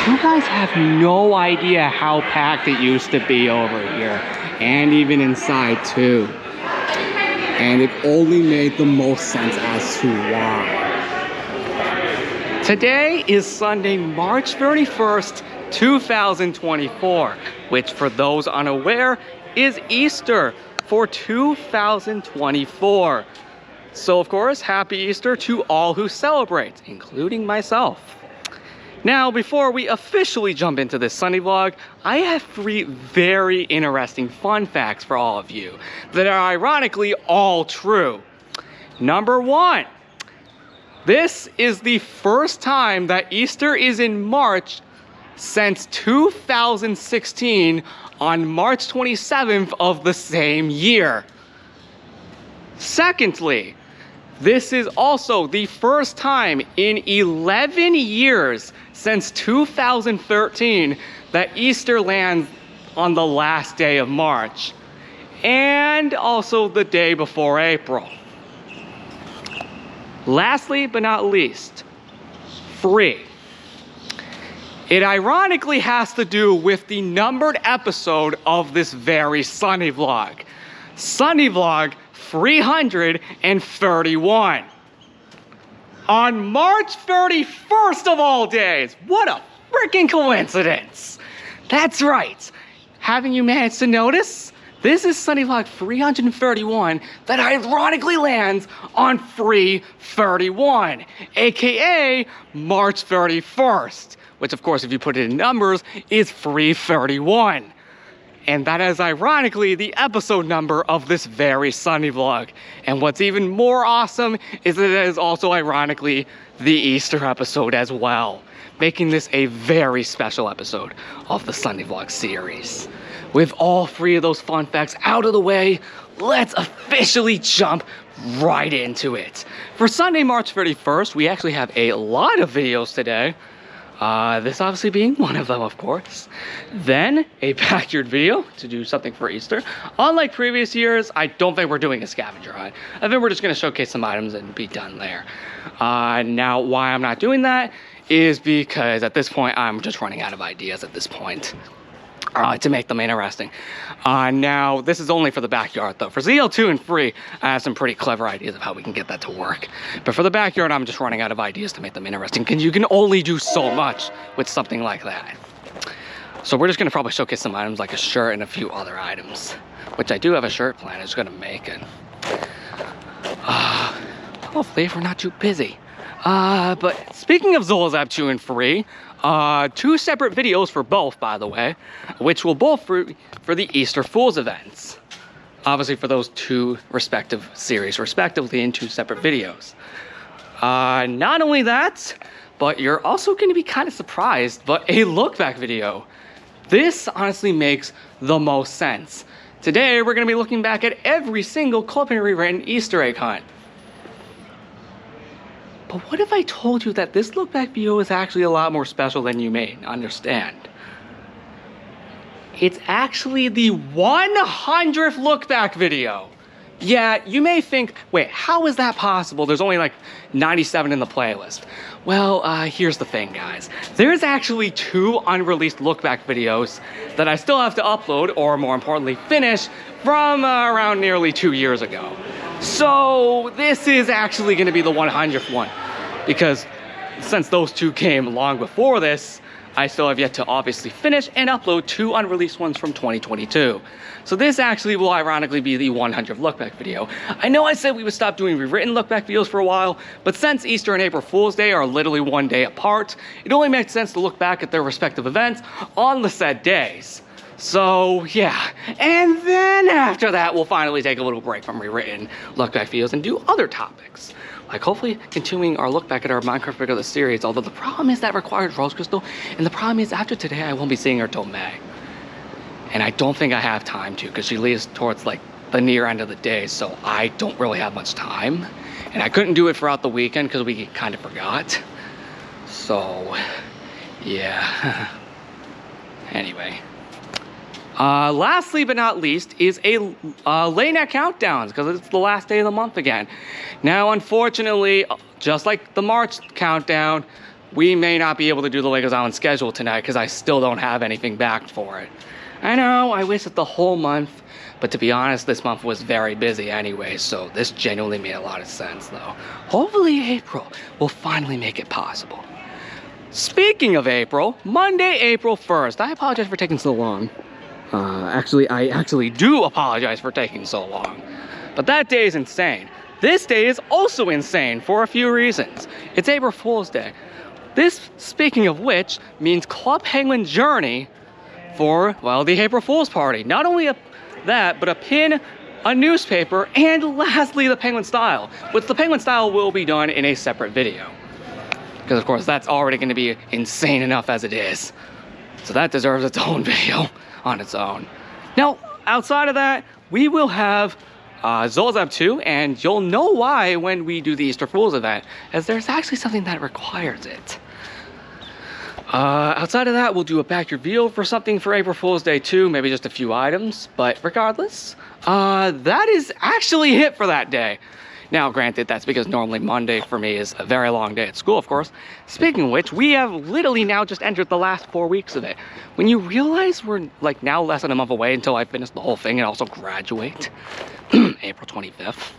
You guys have no idea how packed it used to be over here, and even inside too. And it only made the most sense as to why. Today is Sunday, March 31st, 2024, which for those unaware is Easter for 2024. So of course, happy Easter to all who celebrate, including myself. Now, before we officially jump into this Sunday vlog, I have 3 very interesting fun facts for all of you that are ironically all true. Number 1, this is the first time that Easter is in March since 2016 on March 27th of the same year. Secondly, this is also the first time in 11 years since 2013 that Easter lands on the last day of March, and also the day before April. Lastly but not least, free. It ironically has to do with the numbered episode of this very Sunday vlog. Sunday vlog 331. On March 31st of all days. What a freaking coincidence. That's right. Haven't you managed to notice? This is Sunday vlog 331 that ironically lands on 3/31, aka March 31st, which of course if you put it in numbers is 331. And that is ironically the episode number of this very Sunday vlog. And what's even more awesome is that it is also ironically the Easter episode as well, making this a very special episode of the Sunday vlog series. With all 3 of those fun facts out of the way, let's officially jump right into it. For Sunday, March 31st, we actually have a lot of videos today. This obviously being one of them, of course. Then a backyard video to do something for Easter. Unlike previous years, I don't think we're doing a scavenger hunt. I think we're just gonna showcase some items and be done there. Now, why I'm not doing that is because at this point, I'm just running out of ideas at this point. To make them interesting. Now, this is only for the backyard though. For ZL2 and free, I have some pretty clever ideas of how we can get that to work. But for the backyard, I'm just running out of ideas to make them interesting, because you can only do so much with something like that. So we're just gonna probably showcase some items like a shirt and a few other items, which I do have a shirt plan. I'm just gonna make it. Hopefully if we're not too busy. But speaking of Zolazab 2 and free, 2 separate videos for both, by the way, which will both for the Easter Fools events. Obviously for those 2 respective series, respectively, in 2 separate videos. Not only that, but you're also going to be kind of surprised, but a look back video. This honestly makes the most sense. Today, we're going to be looking back at every single Club Penny Rewritten Easter egg hunt. But what if I told you that this look back video is actually a lot more special than you may understand? It's actually the 100th look back video. Yeah, you may think, wait, how is that possible? There's only like 97 in the playlist. Well, here's the thing, guys. There's actually 2 unreleased look back videos that I still have to upload, or more importantly, finish, from around nearly 2 years ago. So this is actually going to be the 100th one, because since those 2 came long before this, I still have yet to obviously finish and upload 2 unreleased ones from 2022. So this actually will ironically be the 100th look back video. I know I said we would stop doing rewritten look back videos for a while, but since Easter and April Fool's Day are literally 1 day apart, it only makes sense to look back at their respective events on the said days. So yeah, and then after that, we'll finally take a little break from rewritten look back videos and do other topics. Like hopefully continuing our look back at our Minecraft video the series, although the problem is that requires Rose Crystal, and the problem is after today, I won't be seeing her till May. And I don't think I have time to, because she leaves towards like the near end of the day, so I don't really have much time. And I couldn't do it throughout the weekend because we kind of forgot. So, yeah. Anyway. Lastly but not least is a late night countdowns, because it's the last day of the month again. Now, unfortunately, just like the March countdown, we may not be able to do the Legos Island schedule tonight because I still don't have anything backed for it. I know, I wasted the whole month, but to be honest, this month was very busy anyway, so this genuinely made a lot of sense though. Hopefully April will finally make it possible. Speaking of April, Monday, April 1st. I apologize for taking so long. I actually do apologize for taking so long. But that day is insane. This day is also insane for a few reasons. It's April Fool's Day. This, speaking of which, means Club Penguin Journey for, well, the April Fool's Party. Not only that, but a pin, a newspaper, and lastly, the Penguin Style. Which the Penguin Style will be done in a separate video. Because of course, that's already going to be insane enough as it is. So that deserves its own video on its own. Now, outside of that, we will have Zolas Lab 2, and you'll know why when we do the Easter Fool's event, as there's actually something that requires it. Outside of that, we'll do a back reveal for something for April Fool's Day too, maybe just a few items, but regardless, that is actually it for that day. Now, granted, that's because normally Monday for me is a very long day at school, of course. Speaking of which, we have literally now just entered the last 4 weeks of it. When you realize we're like now less than a month away until I finish the whole thing and also graduate, April 25th.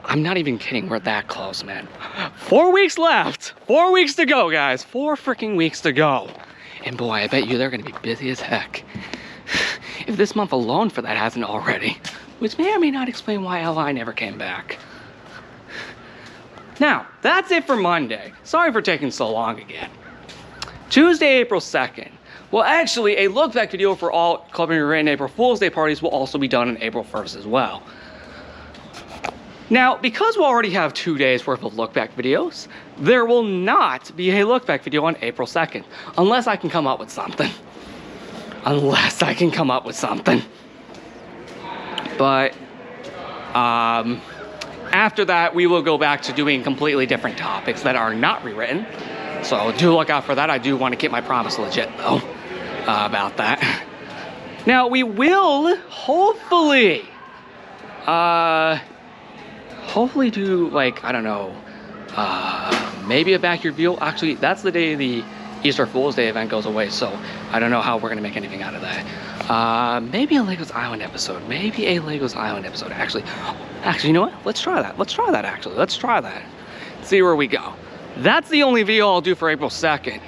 I'm not even kidding, we're that close, man. 4 weeks left, 4 weeks to go, guys. 4 freaking weeks to go. And boy, I bet you they're gonna be busy as heck. If this month alone for that hasn't already. Which may or may not explain why Li never came back. Now, that's it for Monday. Sorry for taking so long again. Tuesday, April 2nd. Well, actually, a look back video for all Club Penguin and April Fool's Day parties will also be done on April 1st as well. Now, because we'll already have 2 days worth of look back videos, there will not be a look back video on April 2nd, unless I can come up with something. But after that, we will go back to doing completely different topics that are not rewritten. So do look out for that. I do want to keep my promise legit though about that. Now we will hopefully do like, I don't know, maybe a back reveal. Actually, that's the day the Easter Fool's Day event goes away, so I don't know how we're gonna make anything out of that. Maybe a Legos Island episode. Actually, you know what? Let's try that, actually. Let's try that. See where we go. That's the only video I'll do for April 2nd.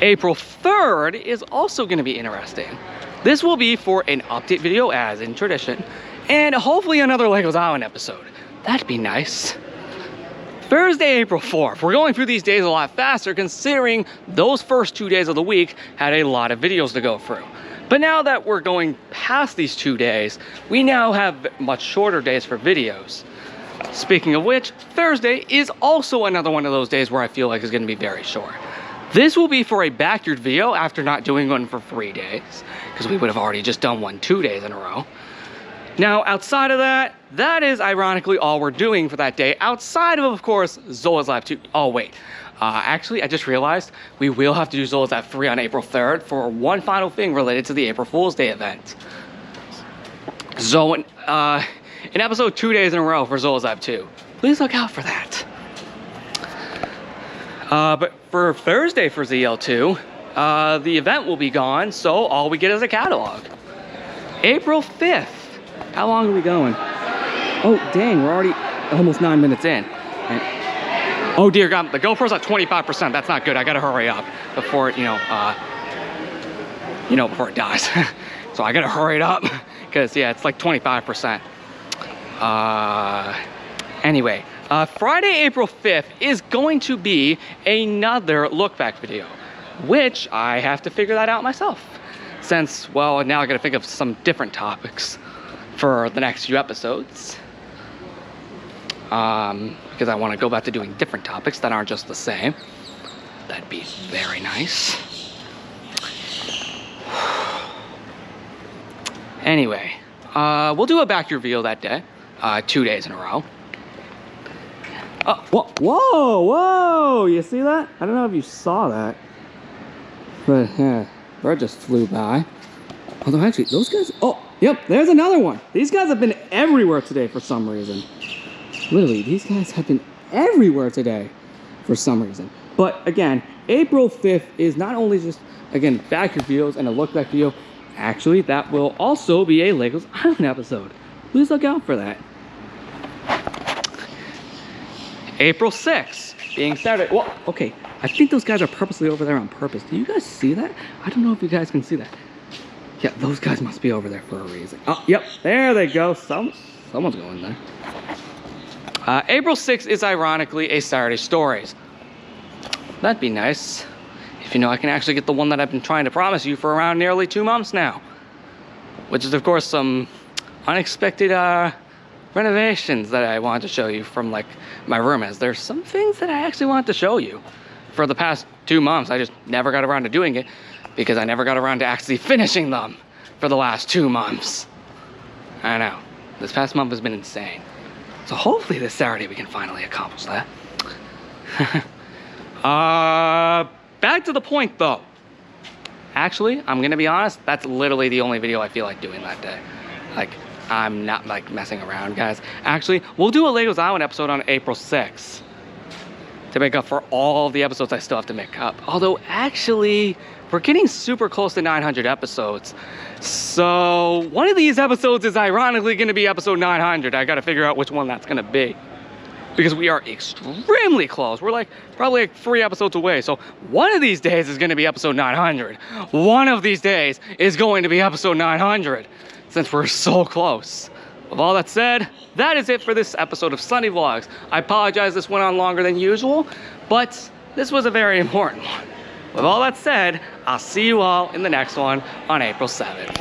April 3rd is also gonna be interesting. This will be for an update video, as in tradition, and hopefully another Legos Island episode. That'd be nice. Thursday, April 4th. We're going through these days a lot faster considering those first 2 days of the week had a lot of videos to go through. But now that we're going past these 2 days, we now have much shorter days for videos. Speaking of which, Thursday is also another one of those days where I feel like is going to be very short. This will be for a backyard video after not doing one for 3 days, because we would have already just done one 2 days in a row. Now, outside of that, that is ironically all we're doing for that day, outside of course, Zolas Lab 2. Oh, wait. Actually, I just realized we will have to do Zolas Lab 3 on April 3rd for one final thing related to the April Fool's Day event. So, in episode 2 days in a row for Zolas Lab 2. Please look out for that. But for Thursday for ZL2, the event will be gone, so all we get is a catalog. April 5th. How long are we going? Oh, dang, we're already almost 9 minutes in. And, oh dear God, the GoPro's at 25%. That's not good. I gotta hurry up before it, before it dies. So I gotta hurry it up because yeah, it's like 25%. Anyway, Friday, April 5th is going to be another look back video, which I have to figure that out myself. Since, well, now I gotta think of some different topics for the next few episodes. Because I want to go back to doing different topics that aren't just the same. That'd be very nice. Anyway, we'll do a back reveal that day, 2 days in a row. Whoa, you see that? I don't know if you saw that. But yeah, bird just flew by. Although actually, those guys, oh, yep, there's another one. These guys have been everywhere today for some reason. Literally, these guys have been everywhere today. for some reason. But again, April 5th is not only just, again, back reveals and a look back video. Actually, that will also be a Legos Island episode. Please look out for that. April 6th, being Saturday. Well, okay, I think those guys are purposely over there on purpose. Do you guys see that? I don't know if you guys can see that. Yeah, those guys must be over there for a reason. Oh, yep, there they go. Someone's going there. April 6th is ironically a Saturday Stories. That'd be nice. If you know, I can actually get the one that I've been trying to promise you for around nearly 2 months now. Which is, of course, some unexpected renovations that I wanted to show you from, like, my room. As there's some things that I actually wanted to show you for the past 2 months. I just never got around to doing it because I never got around to actually finishing them for the last 2 months. I know. This past month has been insane. So hopefully this Saturday we can finally accomplish that. Back to the point though. Actually, I'm gonna be honest, that's literally the only video I feel like doing that day. Like, I'm not like messing around, guys. Actually, we'll do a Legos Island episode on April 6th to make up for all the episodes I still have to make up. Although, actually, we're getting super close to 900 episodes. So, one of these episodes is ironically gonna be episode 900. I gotta figure out which one that's gonna be. Because we are extremely close. We're like, probably like 3 episodes away. So, one of these days is gonna be episode 900. One of these days is going to be episode 900. Since we're so close. With all that said, that is it for this episode of Sunny Vlogs. I apologize this went on longer than usual, but this was a very important one. With all that said, I'll see you all in the next one on April 7th.